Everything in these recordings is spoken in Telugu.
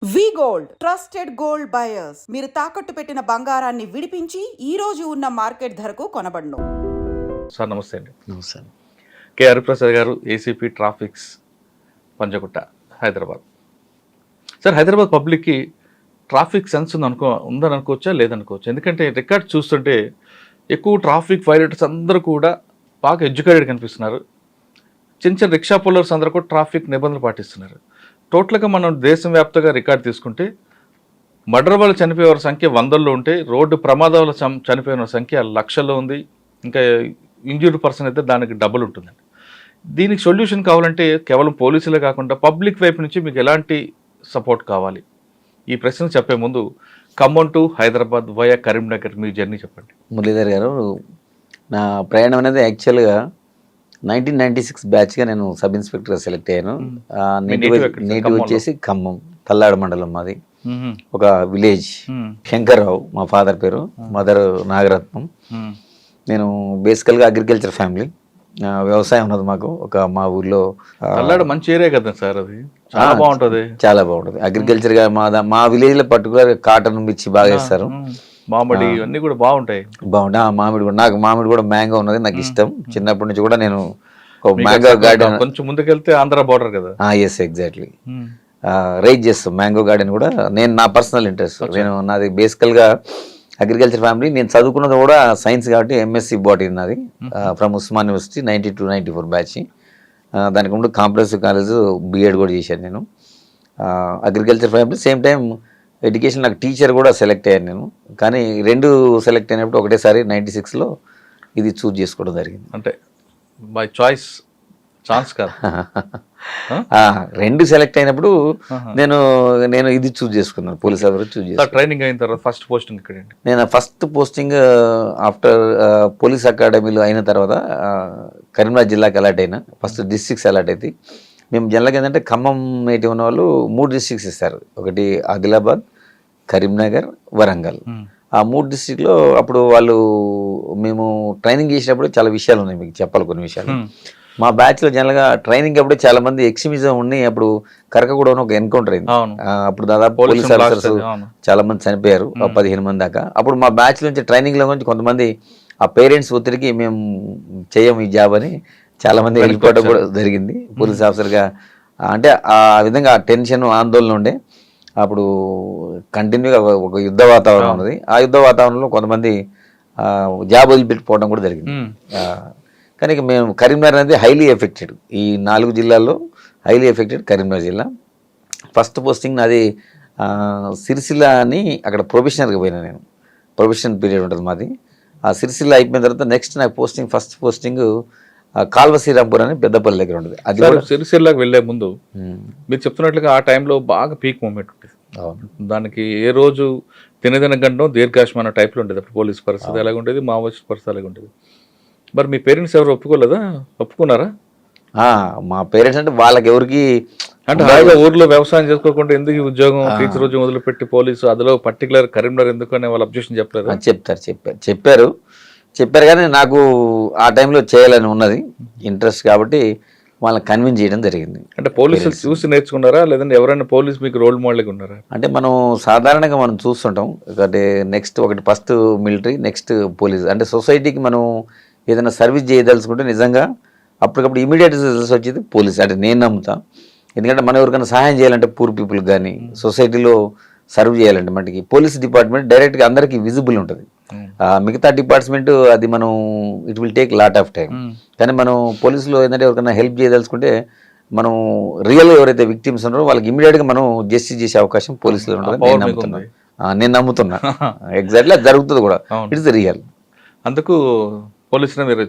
వి గోల్డ్ ట్రస్టెడ్ గోల్డ్ బయర్స్ మీరు తాకట్టు పెట్టిన బంగారాన్ని విడిపించి ఈ రోజు ఉన్న మార్కెట్ ధరకు కొనబడును. సార్ నమస్తే అండి. నమస్తే. కె హరిప్రసాద్ గారు, ACP traffics, Panjagutta, Hyderabad. Sir, Hyderabad పబ్లిక్కి ట్రాఫిక్ సెన్స్ ఉందని అనుకోవచ్చా లేదనుకోవచ్చు? ఎందుకంటే రికార్డ్ చూస్తుంటే ఎక్కువ ట్రాఫిక్ వైలేటర్స్ అందరూ కూడా బాగా ఎడ్యుకేటెడ్ కనిపిస్తున్నారు. చిన్న చిన్న రిక్షా పుల్లర్స్ అందరూ కూడా ట్రాఫిక్ నిబంధనలు పాటిస్తున్నారు. టోటల్గా మనం దేశవ్యాప్తంగా రికార్డ్ తీసుకుంటే మర్డర్ వల్ల చనిపోయే సంఖ్య వందల్లో ఉంటే, రోడ్డు ప్రమాదాల చనిపోయిన సంఖ్య లక్షల్లో ఉంది. ఇంకా ఇంజ్యూర్డ్ పర్సన్ అయితే దానికి డబుల్ ఉంటుందండి. దీనికి సొల్యూషన్ కావాలంటే కేవలం పోలీసులే కాకుండా పబ్లిక్ వైపు నుంచి మీకు ఎలాంటి సపోర్ట్ కావాలి? ఈ ప్రశ్న చెప్పే ముందు Khammam to Hyderabad via Karimnagar me journey చెప్పండి. మురళీధర్ గారు, నా ప్రయాణం అనేది యాక్చువల్గా 1996 బ్యాచ్గా నేను సబ్ ఇన్స్పెక్టర్గా సెలెక్ట్ అయ్యాను. నేటివ్ వచ్చేసి ఖమ్మం, తల్లాడ మండలం మాది. ఒక విలేజ్, శంకర్రావు మా ఫాదర్ పేరు, మదర్ నాగరత్నం. నేను బేసికల్గా అగ్రికల్చర్ ఫ్యామిలీ, వ్యవసాయం ఉన్నది మాకు. మా ఊర్లో మంచి ఏరియా కదా సార్, అది చాలా బాగుంటుంది. చాలా బాగుంటుంది అగ్రికల్చర్ గా. మా విలేజ్ లో పర్టికులర్ కాటన్ మిర్చి బాగా వేస్తారు. మామిడి అన్ని కూడా బాగుంటాయి. మామిడి కూడా, నాకు మామిడి కూడా మ్యాంగో ఉన్నది, నాకు ఇష్టం. చిన్నప్పటి నుంచి కూడా నేను మ్యాంగో గార్డెన్, కొంచెం ముందుకెళ్తే ఆంధ్ర బోర్డర్ కదా. Yes, exactly. రైజ్ చేస్తాం మ్యాంగో గార్డెన్ కూడా. నేను నా పర్సనల్ ఇంట్రెస్ట్, నాది బేసికల్ గా అగ్రికల్చర్ ఫ్యామిలీ. నేను చదువుకున్నది కూడా సైన్స్ కాబట్టి ఎంఎస్సి బాటనీ నాది, ఫ్రమ్ ఉస్మాన్ యూనివర్సిటీ 92-94 బ్యాచ్. దానికి ముందు కాంప్రహెన్సివ్ కాలేజ్ బీఎడ్ కూడా చేశాను నేను. Agriculture family, same time education. నాకు టీచర్ కూడా సెలెక్ట్ అయ్యాను నేను. కానీ రెండు సెలెక్ట్ అయినప్పుడు ఒకటేసారి 96లో ఇది చూజ్ చేసుకోవడం జరిగింది. అంటే బై చాయిస్, ఛాన్స్ కాదు. రెండు సెలెక్ట్ అయినప్పుడు నేను ఇది చూజ్ చేసుకున్నాను, పోలీస్ ఆఫీసర్ చూజ్ చేసుకున్నాను. ట్రైనింగ్ అయిన తర్వాత ఫస్ట్ పోస్టింగ్ ఇక్కడ? నేను ఫస్ట్ పోస్టింగ్ ఆఫ్టర్ పోలీస్ అకాడమీలో అయిన తర్వాత కరీంనగర్ జిల్లాకి అలాట్ అయినా. ఫస్ట్ డిస్ట్రిక్ట్స్ అలాట్ అయితే మేము జనరల్గా ఏంటంటే ఖమ్మం నేటివ్ ఉన్న వాళ్ళు 3 డిస్ట్రిక్ట్స్ ఇస్తారు. ఒకటి ఆదిలాబాద్, కరీంనగర్, వరంగల్. ఆ 3 డిస్ట్రిక్ట్లో అప్పుడు మేము ట్రైనింగ్ చేసినప్పుడు చాలా విషయాలు ఉన్నాయి, మీకు చెప్పాలి కొన్ని విషయాలు. మా బ్యాచ్లో జనరల్గా ట్రైనింగ్ అప్పుడే చాలా మంది ఎక్స్ట్రీమిజం ఉండి అప్పుడు కరకగూడలో ఒక ఎన్కౌంటర్ అయింది. అప్పుడు దాదాపు పోలీస్ ఆఫీసర్స్ చాలా మంది చనిపోయారు, 15 మంది దాకా. అప్పుడు మా బ్యాచ్ నుంచి ట్రైనింగ్లో నుంచి కొంతమంది ఆ పేరెంట్స్ ఒత్తిడికి మేము చేయము ఈ జాబ్ అని చాలా మంది వెళ్ళిపోవడం కూడా జరిగింది పోలీస్ ఆఫీసర్గా. అంటే ఆ విధంగా ఆ టెన్షన్, ఆందోళన ఉండే. అప్పుడు కంటిన్యూగా ఒక యుద్ధ వాతావరణం ఉన్నది. ఆ యుద్ధ వాతావరణంలో కొంతమంది జాబ్ వదిలిపెట్టిపోవడం కూడా జరిగింది. కానీ మేము కరీంనగర్ అనేది హైలీ ఎఫెక్టెడ్, ఈ 4 జిల్లాల్లో హైలీ ఎఫెక్టెడ్ కరీంనగర్ జిల్లా. ఫస్ట్ పోస్టింగ్ నాది సిరిసిల్ల అని, అక్కడ ప్రొబేషనర్గా పోయినా నేను. ప్రొబేషన్ పీరియడ్ ఉంటుంది మాది. ఆ సిరిసిల్ల అయిపోయిన తర్వాత నెక్స్ట్ నాకు ఫస్ట్ పోస్టింగ్ కాల్వ శ్రీరాంపూర్ అని పెద్దపల్లి దగ్గర ఉంటుంది. అది సిరిసిల్లాకి వెళ్లే ముందు మీరు చెప్తున్నట్లుగా ఆ టైంలో బాగా పీక్ మూమెంట్ ఉంటుంది. దానికి ఏ రోజు తినదిన గండం దీర్ఘాశ్మన టైప్లో ఉండేది. అప్పుడు పోలీస్ పరిస్థితి ఎలాగ ఉండేది, మావోయిస్ట్ పరిస్థితి ఎలాగ ఉండేది. మరి మీ పేరెంట్స్ ఎవరు ఒప్పుకున్నారా? మా పేరెంట్స్ అంటే వాళ్ళకి ఎవరికి అంటే హాయిగా ఊర్లో వ్యవసాయం చేసుకోకుండా ఎందుకు ఉద్యోగం, టీచర్ ఉద్యోగం వదిలిపెట్టి పోలీసు, అందులో పర్టికులర్ కరీంనగర్ ఎందుకు అనే వాళ్ళు అబ్జెక్షన్ చెప్పలేదు? చెప్పారు కానీ నాకు ఆ టైంలో చేయాలని ఉన్నది, ఇంట్రెస్ట్ కాబట్టి వాళ్ళని కన్విన్స్ చేయడం జరిగింది. అంటే పోలీసులు చూసి నేర్చుకున్నారా, లేదంటే ఎవరైనా పోలీస్ మీకు రోల్ మోడల్గా ఉన్నారా? అంటే మనం సాధారణంగా మనం చూస్తుంటాం. అంటే నెక్స్ట్ ఒకటి ఫస్ట్ మిలిటరీ, నెక్స్ట్ పోలీస్. అంటే సొసైటీకి మనం ఏదైనా సర్వీస్ చేయదలుచుకుంటే నిజంగా అప్పటికప్పుడు ఇమీడియట్ రిజల్ట్స్ వచ్చేది పోలీస్. అంటే నేను నమ్ముతా. ఎందుకంటే మనం ఎవరికైనా సహాయం చేయాలంటే, పూర్ పీపుల్కి కానీ సొసైటీలో సర్వ్ చేయాలంటే మనకి పోలీస్ డిపార్ట్మెంట్ డైరెక్ట్గా అందరికీ విజిబుల్ ఉంటుంది. మిగతా డిపార్ట్మెంట్ అది మనం it will take lot of time. కానీ మనం పోలీసులో ఏంటంటే ఎవరికైనా హెల్ప్ చేయదలుచుకుంటే మనం రియల్ ఎవరైతే విక్టిమ్స్ ఉన్నారో వాళ్ళకి ఇమీడియట్గా మనం జస్టిస్ చేసే అవకాశం పోలీసులో ఉంటుంది. నేను నమ్ముతున్నా ఎగ్జాక్ట్లీ అది జరుగుతుంది కూడా. It's real. అందుకు పోలీసులు మీరు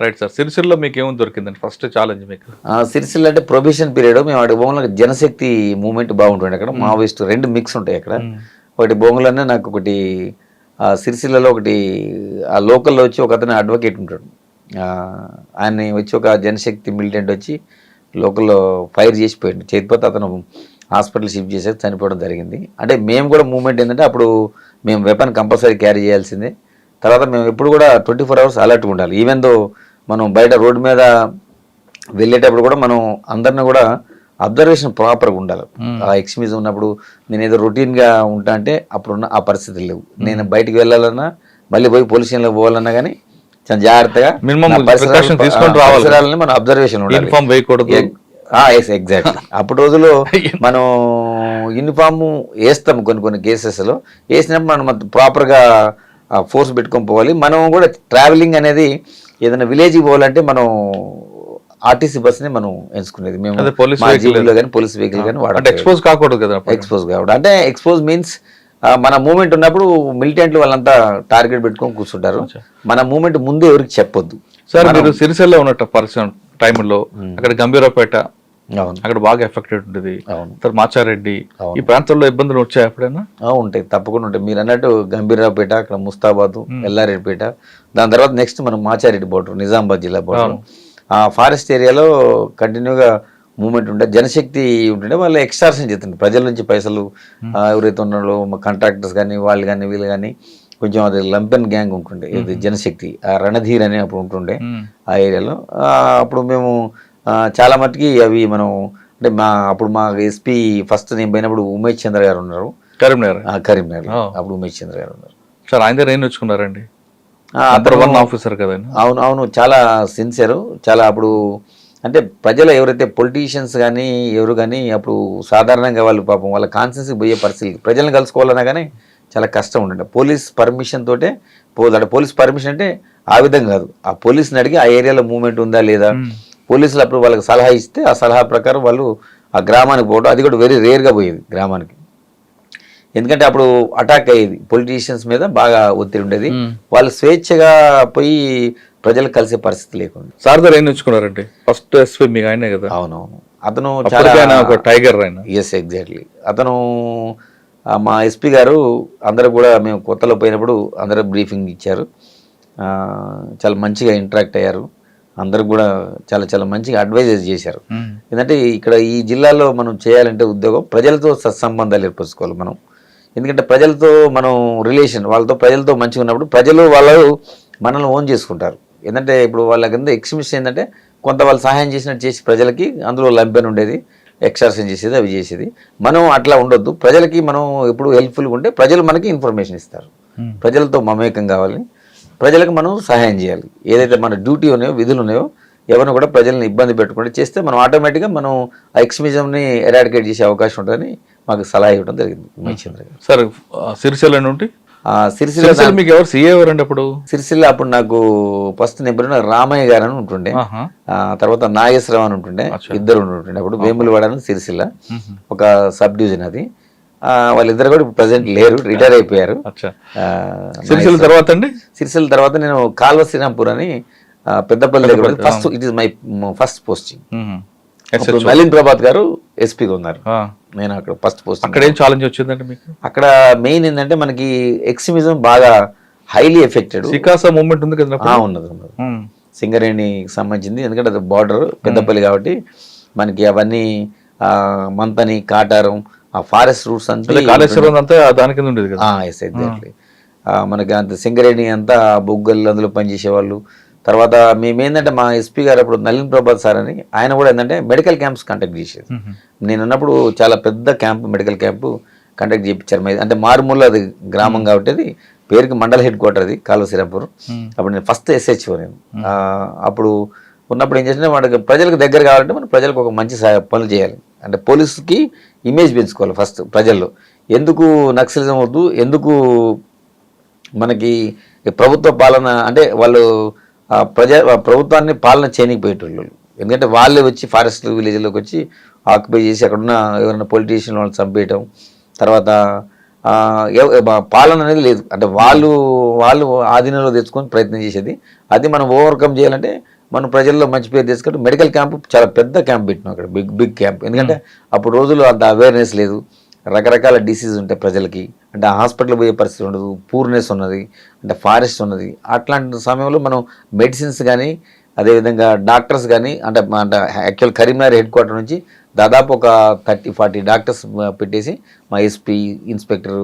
రైట్ సార్. సిరిసిల్లో మీకు ఏమో దొరికిందండి ఫస్ట్ ఛాలెంజ్ మీకు? సిరిసిల్ల అంటే ప్రొబేషన్ పీరియడ్. మేము అక్కడ బొమ్మలో జనశక్తి మూవ్మెంట్ బాగుంటుంది. అక్కడ మావోయిస్ట్ 2 మిక్స్ ఉంటాయి అక్కడ. ఒకటి బొమ్మలోనే నాకు ఒకటి సిరిసిల్లలో ఒకటి ఆ లోకల్లో వచ్చి ఒక అతను అడ్వకేట్ ఉంటాడు. ఆయన్ని వచ్చి ఒక జనశక్తి మిలిటెంట్ వచ్చి లోకల్లో ఫైర్ చేసిపోయాడు, చేతిపోతే అతను హాస్పిటల్ షిఫ్ట్ చేసేది, చనిపోవడం జరిగింది. అంటే మేము కూడా మూవ్మెంట్ ఏంటంటే అప్పుడు మేము వెపన్ కంపల్సరీ క్యారీ చేయాల్సిందే. తర్వాత మేము ఎప్పుడు కూడా 24 hours అలర్ట్గా ఉండాలి. ఈవెన్ దో మనం బయట రోడ్డు మీద వెళ్ళేటప్పుడు కూడా మనం అందరిని కూడా అబ్జర్వేషన్ ప్రాపర్గా ఉండాలి. ఆ ఎక్స్ట్రీమిజం ఉన్నప్పుడు నేను ఏదో రొటీన్గా ఉంటా అంటే అప్పుడున్న ఆ పరిస్థితులు లేవు. నేను బయటికి వెళ్ళాలన్నా మళ్ళీ పోయి పోలీస్ స్టేషన్లోకి పోవాలన్నా కానీ చాలా జాగ్రత్తగా పరిసరాలని మనం అబ్జర్వేషన్ ఉండాలి. ఎగ్జాక్ట్లీ. అప్పుడు రోజుల్లో మనం యూనిఫామ్ వేస్తాం కొన్ని కేసెస్లో, వేసినప్పుడు మనం ప్రాపర్గా ఫోర్స్ పెట్టుకొని పోవాలి. మనం కూడా ట్రావెలింగ్ అనేది ఏదైనా విలేజ్కి పోవాలంటే మనం ఆర్టీసీ బస్ని మనం ఎంచుకునేది. మేము జీబులో కానీ పోలీస్ వెహికల్ కానీ వాడాలి. ఎక్స్పోజ్ కాకూడదు కదా. ఎక్స్పోజ్ కావడం అంటే ఎక్స్పోజ్ మీన్స్ మన మూమెంట్ ఉన్నప్పుడు మిలిటెంట్లు వాళ్ళంతా టార్గెట్ పెట్టుకొని కూర్చుంటారు. మన మూమెంట్ ముందే ఎవరికి చెప్పొద్దు. సార్ మీరు సిరిసిల్ల ఉన్నట్టు పరిస్థితి టైంలో అక్కడ గంభీరపేట అక్కడ బాగా ఎఫెక్టెడ్ ఉంటుంది. తర్వాత మాచారెడ్డి ఈ ప్రాంతాల్లో ఇబ్బందులు వచ్చాయి ఎప్పుడైనా? ఉంటాయి, తప్పకుండా ఉంటాయి. మీరు అన్నట్టు గంభీరావుపేట, అక్కడ ముస్తాబాద్, ఎల్లారెడ్డిపేట, దాని తర్వాత నెక్స్ట్ మనం మాచారెడ్డి బోర్డర్, నిజామాబాద్ జిల్లా బోర్డర్, ఆ ఫారెస్ట్ ఏరియాలో కంటిన్యూగా మూమెంట్ ఉంటే జనశక్తి ఉంటుండే వాళ్ళు ఎక్స్ట్రాక్షన్ చేస్తుండే ప్రజల నుంచి పైసలు. ఎవరైతే ఉన్నారో కాంట్రాక్టర్స్ కానీ వాళ్ళు కానీ వీళ్ళు కానీ కొంచెం అది లంపెన్ గ్యాంగ్ ఉంటుండే, ఇది జనశక్తి, ఆ రణధీర్ అని అప్పుడు ఉంటుండే ఆ ఏరియాలో. అప్పుడు మేము చాలా మట్టుకి అవి మనం అంటే అప్పుడు మా ఎస్పీ ఫస్ట్ నేను పోయినప్పుడు ఉమేష్ చంద్ర గారు ఉన్నారు కరీంనగర్. అప్పుడు ఉమేష్ చంద్ర గారు ఉన్నారు. సార్ ఆయన దగ్గర ఏం నేర్చుకున్నారండి? ఆఫీసర్ కదా. అవును, చాలా సిన్సియర్. చాలా అప్పుడు అంటే ప్రజలు ఎవరైతే పొలిటీషియన్స్ కానీ ఎవరు కానీ అప్పుడు సాధారణంగా వాళ్ళు పాపం వాళ్ళ కాన్సెన్స్కి పోయే పరిస్థితి, ప్రజలను కలుసుకోవాలన్నా కానీ చాలా కష్టం ఉండండి. పోలీస్ పర్మిషన్ తోటే పోదాడు. పోలీస్ పర్మిషన్ అంటే ఆ విధంగా కాదు, ఆ పోలీసుని అడిగి ఆ ఏరియాలో మూవ్మెంట్ ఉందా లేదా, పోలీసులు అప్పుడు వాళ్ళకి సలహా ఇస్తే ఆ సలహా ప్రకారం వాళ్ళు ఆ గ్రామానికి పోవడం, అది కూడా వెరీ రేర్గా పోయేది గ్రామానికి. ఎందుకంటే అప్పుడు అటాక్ అయ్యేది, పొలిటీషియన్స్ మీద బాగా ఒత్తిడి ఉండేది, వాళ్ళు స్వేచ్ఛగా పోయి ప్రజలు కలిసే పరిస్థితి లేకుండా. సార్ దగ్గర ఏం నేర్చుకున్నారంటే ఫస్ట్ ఎస్పీ మీకు ఆయనే కదా? అవునవును, అతను చాలా టైగర్ ఆయన. Yes, exactly. అతను మా ఎస్పీ గారు అందరూ కూడా మేము కొత్తలో పోయినప్పుడు అందరూ బ్రీఫింగ్ ఇచ్చారు, చాలా మంచిగా ఇంటరాక్ట్ అయ్యారు, అందరూ కూడా చాలా చాలా మంచిగా అడ్వైజెస్ చేశారు. ఎందుకంటే ఇక్కడ ఈ జిల్లాలో మనం చేయాలంటే ఉద్యోగం ప్రజలతో సత్సంబంధాలు ఏర్పరచుకోవాలి మనం. ఎందుకంటే ప్రజలతో మనం రిలేషన్ వాళ్ళతో ప్రజలతో మంచిగా ఉన్నప్పుడు ప్రజలు వాళ్ళు మనల్ని ఓన్ చేసుకుంటారు. ఏంటంటే ఇప్పుడు వాళ్ళ కింద ఎక్స్ట్రీమిస్ట్ ఏంటంటే కొంత వాళ్ళు సహాయం చేసినట్టు చేసి ప్రజలకి అందులో లంపెన్ ఉండేది, ఎక్స్ట్రాక్షన్ చేసేది, అవి చేసేది. మనం అట్లా ఉండొద్దు, ప్రజలకి మనం ఎప్పుడు హెల్ప్ఫుల్గా ఉంటే ప్రజలు మనకి ఇన్ఫర్మేషన్ ఇస్తారు. ప్రజలతో మమేకం కావాలి, ప్రజలకు మనం సహాయం చేయాలి. ఏదైతే మన డ్యూటీ ఉన్నాయో విధులు ఉన్నాయో ఎవరిని కూడా ప్రజల్ని ఇబ్బంది పెట్టకుండా చేస్తే మనం ఆటోమేటిక్గా మనం ఆ ఎక్స్ట్రీమిజంని ఎరాడికేట్ చేసే అవకాశం ఉంటుందని మాకు సలహా ఇవ్వడం జరిగింది ఉమేష్ చంద్ర గారు. సార్ సిరిసిల్ల నుండి సిరిసిల్ల మీకు ఎవరు సీఏ ఎవరండి అప్పుడు? సిరిసిల్ల అప్పుడు నాకు ఫస్ట్ నేను రామయ్య గారు అని ఉంటుండే, తర్వాత నాగేశ్వరరావు అని ఉంటుండే, ఇద్దరు ఉంటుండే. అప్పుడు వేములవాడ సిరిసిల్ల ఒక సబ్ డివిజన్ అది. వాళ్ళిద్దరు కూడా ఇప్పుడు ప్రజెంట్ లేరు, రిటైర్ అయిపోయారు. సిరిసిల్ల తర్వాత అండి? సిరిసిల్ల తర్వాత నేను కాల్వ శ్రీరాంపూర్ అని పెద్దపల్లి దగ్గర first, it is my first posting. Nalin Prabhat గారు ఎస్పీగా ఉన్నారు, నేను అక్కడ ఫస్ట్ పోస్టింగ్. అక్కడ ఏం ఛాలెంజ్ వచ్చిందంటే మీకు? అక్కడ మెయిన్ ఏంటంటే మనకి ఎక్స్ట్రీమిజం బాగా హైలీ ఎఫెక్టెడ్. సికాసా మూవ్మెంట్ ఉంది కదా? ఉన్నది. సింగరేణికి సంబంధించింది, ఎందుకంటే అది బార్డర్ పెద్దపల్లి కాబట్టి మనకి అవన్నీ మంతని, కాటారం, ఆ ఫారెస్ట్ రూట్స్ అంతా కాళేశ్వరం అంతా దాని కింద ఉండేది కదా. ఎగ్జాక్ట్లీ. మనకి అంత సింగరేణి అంతా బొగ్గలు అందులో పనిచేసేవాళ్ళు. తర్వాత మేమేంటంటే మా ఎస్పీ గారు అప్పుడు నలిన్ ప్రభాత్ సార్ అని ఆయన కూడా ఏంటంటే మెడికల్ క్యాంప్స్ కండక్ట్ చేసేది. నేను ఉన్నప్పుడు చాలా పెద్ద క్యాంపు, మెడికల్ క్యాంపు కండక్ట్ చేయించారు. అంటే మారుమూల అది గ్రామం కాబట్టి అది పేరుకి మండల హెడ్ క్వార్టర్ అది కాల్వ శ్రీరాంపూర్. అప్పుడు నేను ఫస్ట్ SHO నేను. అప్పుడు ఉన్నప్పుడు ఏం చేసినా వాడికి ప్రజలకు దగ్గర కావాలంటే మనం ప్రజలకు ఒక మంచి పనులు చేయాలి. అంటే పోలీసుకి ఇమేజ్ పెంచుకోవాలి ఫస్ట్ ప్రజల్లో. ఎందుకు నక్సలిజం వద్దు, ఎందుకు మనకి ప్రభుత్వ పాలన అంటే వాళ్ళు ప్రభుత్వాన్ని పాలన చేయనిపోయేటోళ్ళు. ఎందుకంటే వాళ్ళే వచ్చి ఫారెస్ట్ విలేజ్లోకి వచ్చి ఆక్యుపై చేసి అక్కడున్న ఎవరైనా పొలిటీషియన్ వాళ్ళని చంపేయటం, తర్వాత పాలన అనేది లేదు. అంటే వాళ్ళు ఆధీనంలో తెచ్చుకొని ప్రయత్నం చేసేది. అది మనం ఓవర్కమ్ చేయాలంటే మనం ప్రజల్లో మంచి పేరు తెచ్చుకుంటే మెడికల్ క్యాంపు చాలా పెద్ద క్యాంప్ పెట్టినాం అక్కడ, బిగ్ క్యాంప్. ఎందుకంటే అప్పుడు రోజుల్లో అంత అవేర్నెస్ లేదు, రకరకాల డిసీజ్ ఉంటాయి ప్రజలకి. అంటే హాస్పిటల్ పోయే పరిస్థితి ఉండదు, పూర్నెస్ ఉన్నది, అంటే ఫారెస్ట్ ఉన్నది. అట్లాంటి సమయంలో మనం మెడిసిన్స్ కానీ అదేవిధంగా డాక్టర్స్ కానీ అంటే యాక్చువల్ కరీంనగర్ హెడ్ క్వార్టర్ నుంచి దాదాపు ఒక 30-40 డాక్టర్స్ పెట్టేసి మా ఎస్పీ, ఇన్స్పెక్టర్,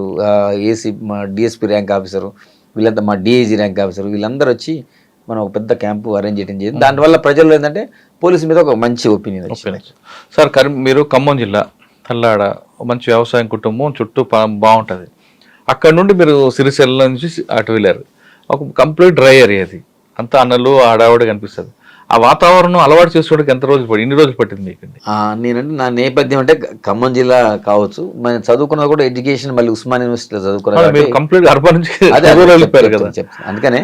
ఏసీ, మా DSP ర్యాంక్ ఆఫీసరు, వీళ్ళంతా మా DIG ర్యాంక్ ఆఫీసరు, వీళ్ళందరూ వచ్చి మనం ఒక పెద్ద క్యాంపు అరేంజ్ చేయడం జరిగింది. దానివల్ల ప్రజల్లో ఏంటంటే పోలీసు మీద ఒక మంచి ఒపీనియన్ వచ్చింది. సార్ మీరు ఖమ్మం జిల్లా తల్లాడ మంచి వ్యవసాయం కుటుంబం చుట్టూ బాగుంటుంది. అక్కడ నుండి మీరు సిరిసిల్ల నుంచి అటు వెళ్ళారు. ఒక కంప్లీట్ డ్రై ఏరియా అది, అంతా అన్నలు ఆడావిడ కనిపిస్తుంది. ఆ వాతావరణం అలవాటు చేసుకోవడానికి ఎన్ని రోజులు పట్టింది మీకు? నేనంటే నా నేపథ్యం అంటే ఖమ్మం జిల్లా కావచ్చు, మనం చదువుకున్నది కూడా ఎడ్యుకేషన్ మళ్ళీ ఉస్మాన్ యూనివర్సిటీలో చదువుకున్నాను. కంప్లీట్ అర్బన్ నుంచి కదా. అందుకనే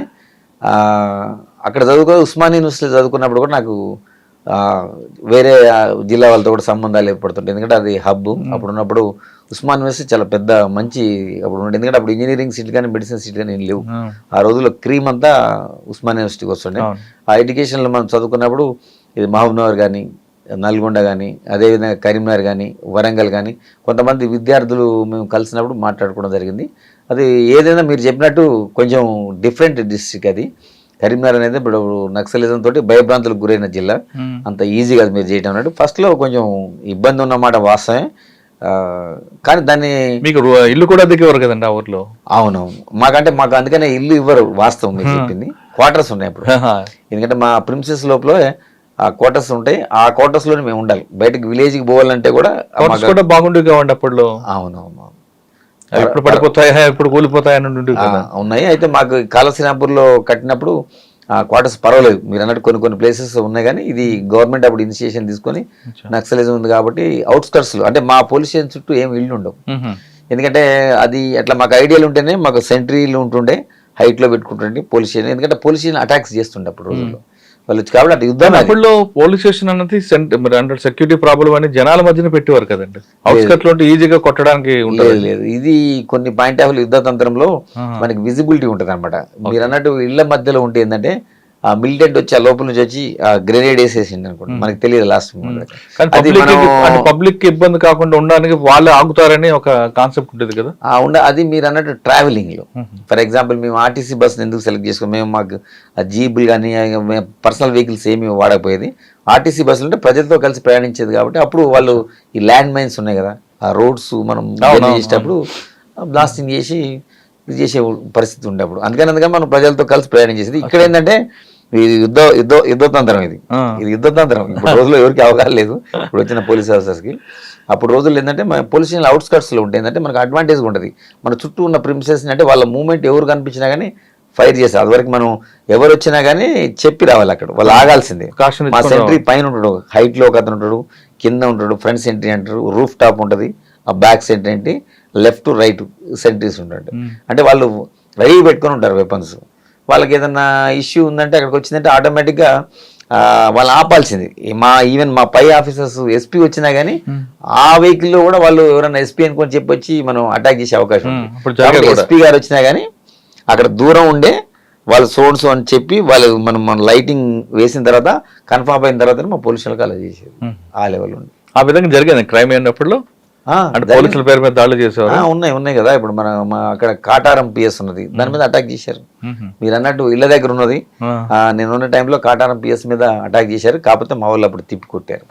అక్కడ ఉస్మాన్ యూనివర్సిటీలో చదువుకున్నప్పుడు కూడా నాకు వేరే జిల్లా వాళ్ళతో కూడా సంబంధాలు ఏర్పడుతుంటాయి. ఎందుకంటే అది హబ్. అప్పుడు ఉన్నప్పుడు ఉస్మాన్ యూనివర్సిటీ చాలా పెద్ద మంచి అప్పుడు ఉండే. ఎందుకంటే అప్పుడు ఇంజనీరింగ్ సీట్ కానీ మెడిసిన్ సీట్ కానీ ఏం లేవు. ఆ రోజుల్లో క్రీమ్ అంతా ఉస్మాన్ యూనివర్సిటీకి వస్తుండే. ఆ ఎడ్యుకేషన్లో మనం చదువుకున్నప్పుడు ఇది మహబూబ్నగర్ కానీ, నల్గొండ కానీ, అదేవిధంగా కరీంనగర్ కానీ, వరంగల్ కానీ కొంతమంది విద్యార్థులు మేము కలిసినప్పుడు మాట్లాడుకోవడం జరిగింది. అది ఏదైనా మీరు చెప్పినట్టు కొంచెం డిఫరెంట్ డిస్ట్రిక్ట్ అది. కరీంనగర్ అనేది ఇప్పుడు నక్సలిజం తోటి భయభ్రాంతులకు గురైన జిల్లా. అంత ఈజీగా అది మీరు చేయటం అన్నట్టు ఫస్ట్లో కొంచెం ఇబ్బంది ఉన్నమాట వాస్తవమే. కానీ దాన్ని మీకు ఇల్లు కూడా దిగేవారు కదండి ఆ ఊర్లో? అవునవును, మాకు అందుకనే ఇల్లు ఇవ్వరు. వాస్తవం మీరు చెప్పింది. క్వార్టర్స్ ఉన్నాయి అప్పుడు. ఎందుకంటే మా ప్రిన్సెస్ లోపల ఆ క్వార్టర్స్ ఉంటాయి. ఆ క్వార్టర్స్ లోనే మేము ఉండాలి. బయటకు విలేజ్కి పోవాలంటే కూడా బాగుండేవి కావండి అప్పట్లో. అవునవును, ఎప్పుడు పడిపోతాయా ఎప్పుడు కూలిపోతాయా ఉన్నాయి. అయితే మాకు కాళశ్రీనాపూర్లో కట్టినప్పుడు క్వార్టర్స్ పర్వాలేదు. మీరు అన్నట్టు కొన్ని ప్లేసెస్ ఉన్నాయి. కానీ ఇది గవర్నమెంట్ అప్పుడు ఇనిషియేషన్ తీసుకొని నక్సలిజం ఉంది కాబట్టి అవుట్స్కట్స్లో అంటే మా పోలీస్ స్టేషన్ చుట్టూ ఏమి ఇల్లు ఉండవు. ఎందుకంటే అది అట్లా మాకు ఐడియాలు ఉంటేనే మాకు సెంట్రీలు ఉంటుండే, హైట్లో పెట్టుకుంటుండే పోలీస్ స్టేషన్. ఎందుకంటే పోలీస్ స్టేషన్ అటాక్స్ చేస్తుండే అప్పుడు రోజుల్లో వాళ్ళు కాబట్టి అటు యుద్ధం. అప్పుడు పోలీస్ స్టేషన్ అన్నది సెక్యూరిటీ ప్రాబ్లం అని జనాల మధ్యన పెట్టేవారు కదండి. అవుట్స్కట్ లో ఈజీగా కొట్టడానికి లేదు. ఇది కొన్ని పాయింట్ ఆఫ్ యుద్ధ తంత్రంలో మనకి విజిబిలిటీ ఉంటుంది అనమాట. మీరు అన్నట్టు ఇళ్ల మధ్యలో ఉంటే ఏంటంటే ఆ మిలిటెంట్ వచ్చి ఆ లోపల నుంచి వచ్చి ఆ గ్రెనేడ్ వేసేసింది అనుకోండి, మనకి తెలియదు లాస్ట్. పబ్లిక్ ఇబ్బంది కాకుండా ఉండడానికి వాళ్ళే ఆగుతారని ఒక కాన్సెప్ట్ ఉంటుంది కదా. అది మీరు అన్నట్టు ట్రావెలింగ్ లో ఫర్ ఎగ్జాంపుల్ మేము ఆర్టీసీ బస్సుని ఎందుకు సెలెక్ట్ చేసుకో, మేము మాకు జీబులు కానీ పర్సనల్ వెహికల్స్ ఏమి వాడకపోయేది. ఆర్టీసీ బస్సులు అంటే ప్రజలతో కలిసి ప్రయాణించేది కాబట్టి అప్పుడు వాళ్ళు ఈ ల్యాండ్ మైన్స్ ఉన్నాయి కదా, ఆ రోడ్స్ మనం చేసేటప్పుడు బ్లాస్టింగ్ చేసి ఇది చేసే పరిస్థితి ఉండే అప్పుడు. అందుకని మనం ప్రజలతో కలిసి ప్రయాణం చేసేది. ఇక్కడ ఏంటంటే ఇది యుద్ధతంత్రం. ఇది యుద్ధతంత్రం. ఇప్పుడు రోజుల్లో ఎవరికి అవగాహన లేదు ఇప్పుడు వచ్చిన పోలీస్ ఆఫీసర్స్కి. అప్పుడు రోజుల్లో ఏంటంటే మన పోలీస్ స్టేషన్ అవుట్స్కట్స్లో ఉంటే ఏంటంటే మనకు అడ్వాంటేజ్గా ఉంటుంది. మన చుట్టూ ఉన్న ప్రిమిసెస్ని అంటే వాళ్ళ మూవ్మెంట్ ఎవరు కనిపించినా కానీ ఫైర్ చేస్తారు. అదివరకు మనం ఎవరు వచ్చినా కానీ చెప్పి రావాలి, అక్కడ వాళ్ళు ఆగాల్సిందే. మా సెంట్రీ పైన ఉంటాడు, హైట్లో ఒక అతను ఉంటాడు, కింద ఉంటాడు, ఫ్రంట్ సెంట్రీ అంటారు, రూఫ్ టాప్ ఉంటుంది, ఆ బ్యాక్ సెంట్రీ ఏంటి, లెఫ్ట్ రైట్ సెంట్రీస్ ఉంటాడు. అంటే వాళ్ళు రెడీ పెట్టుకొని ఉంటారు వెపన్స్. వాళ్ళకి ఏదన్నా ఇష్యూ ఉందంటే అక్కడికి వచ్చిందంటే ఆటోమేటిక్గా వాళ్ళు ఆపాల్సింది. ఈవెన్ మా పై ఆఫీసర్స్ ఎస్పీ వచ్చినా కానీ ఆ వెహికల్లో కూడా వాళ్ళు ఎవరైనా ఎస్పీ అనుకొని చెప్పొచ్చి మనం అటాక్ చేసే అవకాశం ఉంది. ఎస్పీ గారు వచ్చినా కానీ అక్కడ దూరం ఉండే వాళ్ళు సోర్స్ అని చెప్పి వాళ్ళు మన లైటింగ్ వేసిన తర్వాత కన్ఫర్మ్ అయిన తర్వాత మా పోలీసులకు అలా చేసేది. ఆ లెవెల్ ఉండి ఆ విధంగా జరిగింది క్రైమ్ అయినప్పుడు. పోలీసుల పేరు మీద దాడులు చేసేవారు. ఉన్నాయి కదా. ఇప్పుడు మన అక్కడ కాటారం పిఎస్ ఉన్నది, దాని మీద అటాక్ చేశారు. మీరు అన్నట్టు ఇళ్ళ దగ్గర ఉన్నది. నేను ఉన్న టైంలో కాటారం పిఎస్ మీద అటాక్ చేశారు. కాకపోతే మా వాళ్ళు అప్పుడు తిప్పి కొట్టారు.